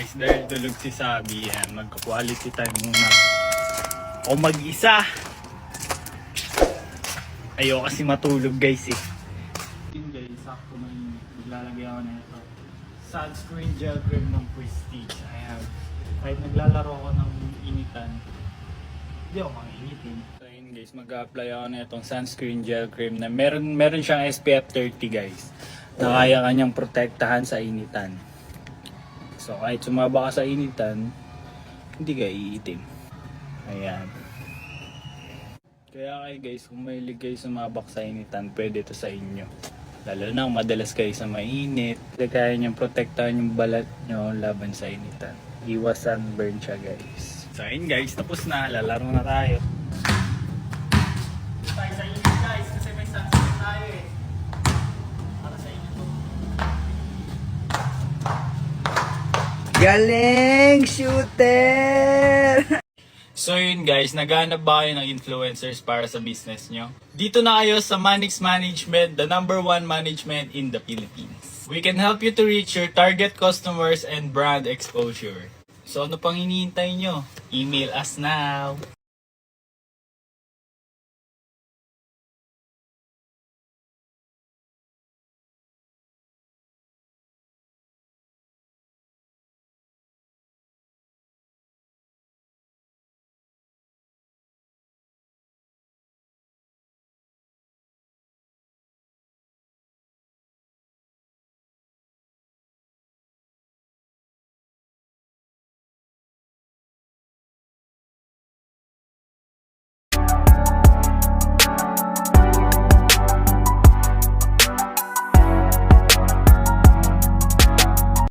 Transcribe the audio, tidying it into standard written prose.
guys, dahil tulog si Sabi, yan, magka-quality time muna. O mag-isa. Ayoko kasi matulog guys eh. Yun guys, sakto mainit. Maglalagay ako na ito. Sunscreen gel cream ng Prestige. Ayan. Kahit naglalaro ako ng initan, hindi ako mainitin. So yun guys, mag-apply ako na itong sunscreen gel cream na meron siyang SPF 30 guys. Na kaya kanyang protektahan sa initan. So kahit sumaba ka sa initan, hindi ka iitim. Ayan. Kaya kayo guys, kung mahilig kayo sumabak sa initan, pwede ito sa inyo. Lalo na kung madalas kayo sa mainit. Kaya niyang protektahan yung balat nyo laban sa initan. Iwas sunburn siya guys. So ayun guys, tapos na. Lalaro na tayo. Tayo sa init guys, kasi may sunscreen tayo eh. Para sa inyo to. Galing, shooter! So yun guys, naghanap ba kayo ng influencers para sa business nyo? Dito na kayo sa Manix Management, the #1 management in the Philippines. We can help you to reach your target customers and brand exposure. So ano pang hinihintay nyo? Email us now!